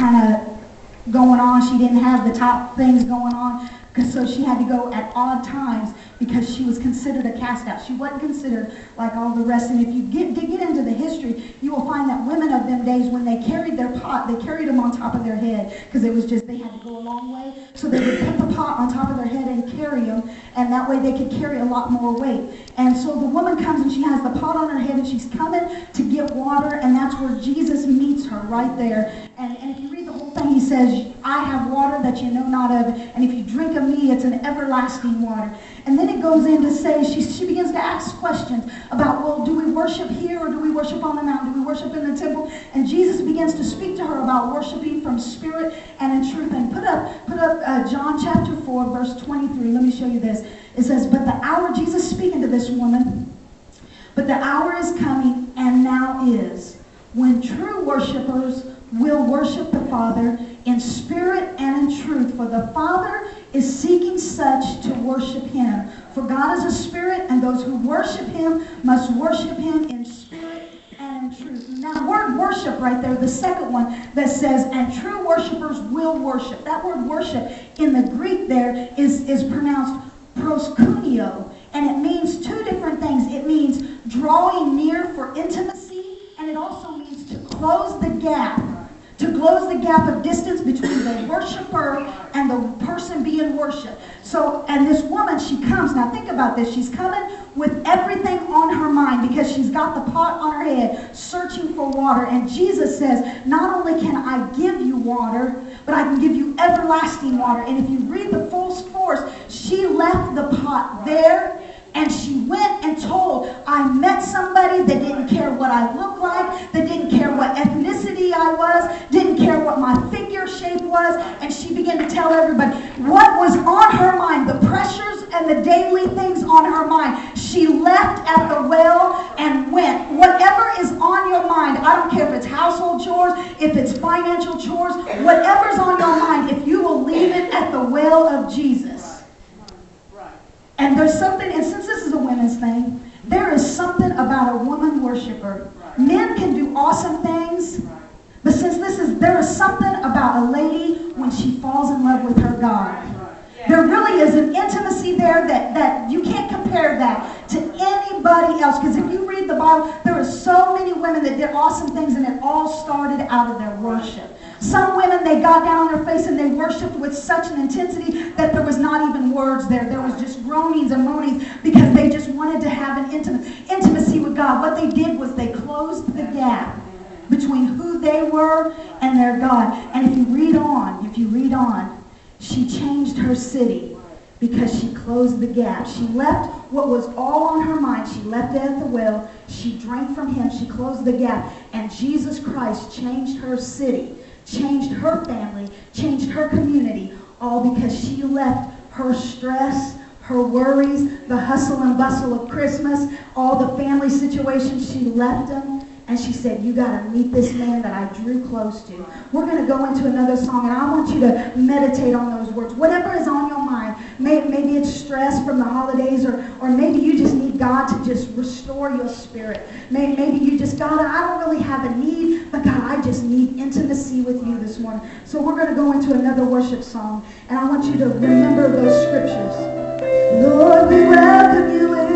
kind of going on. She didn't have the top things going on, so she had to go at odd times because she was considered a cast out. She wasn't considered like all the rest. And if you get into the history, you will find that women of them days, when they carried their pot, they carried them on top of their head, because it was just, they had to go a long way. So they would put the pot on top of their head and carry them, and that way they could carry a lot more weight. And so the woman comes and she has the pot on her head and she's coming to get water, and that's where Jesus meets her right there. And if you read the whole thing, he says, I have water that you know not of, and if you drink of me, it's an everlasting water. And then it goes in to say, she begins to ask questions about, well, do we worship here or do we worship on the mountain? Do we worship in the temple? And Jesus begins to speak to her about worshiping from spirit and in truth. And put up John chapter 4, verse 23. Let me show you this. It says, but the hour, Jesus speaking to this woman, but the hour is coming, and now is, when true worshipers will worship the Father in spirit and in truth. For the Father is seeking such to worship him. For God is a spirit, and those who worship him must worship him in spirit and in truth. Now, the word worship right there, the second one that says, and true worshipers will worship. That word worship in the Greek there is pronounced proskuneo, and it means two different things. It means drawing near for intimacy, and it also means to close the gap. To close the gap of distance between the worshiper and the person being worshipped. So, and this woman, she comes, now think about this, she's coming with everything on her mind because she's got the pot on her head, searching for water. And Jesus says, not only can I give you water, but I can give you everlasting water. And if you read the full course, she left the pot there, and she went and told, I met somebody that didn't care what I looked like, that didn't care what ethnicity I was, didn't care what my figure shape was, and she began to tell everybody what was on her mind, the pressures and the daily things on her mind. She left at the well and went. Whatever is on your mind, I don't care if it's household chores, if it's financial chores, whatever's on your mind, if you will leave it at the well of Jesus. And there's something, and since this is a women's thing, there is something about a woman worshiper. Men can do awesome things, but since there is something about a lady when she falls in love with her God. There really is an intimacy there that you can't compare that to anybody else. Because if you read the Bible, there are so many women that did awesome things, and it all started out of their worship. Some women, they got down on their face and they worshiped with such an intensity that there was not even words there. There was just groanings and moanings because they just wanted to have an intimacy with God. What they did was they closed the gap between who they were and their God. And if you read on, she changed her city because she closed the gap. She left what was all on her mind. She left it at the well. She drank from him. She closed the gap. And Jesus Christ changed her city, changed her family, changed her community, all because she left her stress, her worries, the hustle and bustle of Christmas, all the family situations. She left them. And she said, you got to meet this man that I drew close to. We're going to go into another song, and I want you to meditate on those words. Whatever is on your mind, maybe it's stress from the holidays, or maybe you just need God to just restore your spirit. Maybe you just, God, I don't really have a need, but God, I just need intimacy with you this morning. So we're going to go into another worship song, and I want you to remember those scriptures. Lord, we welcome you in.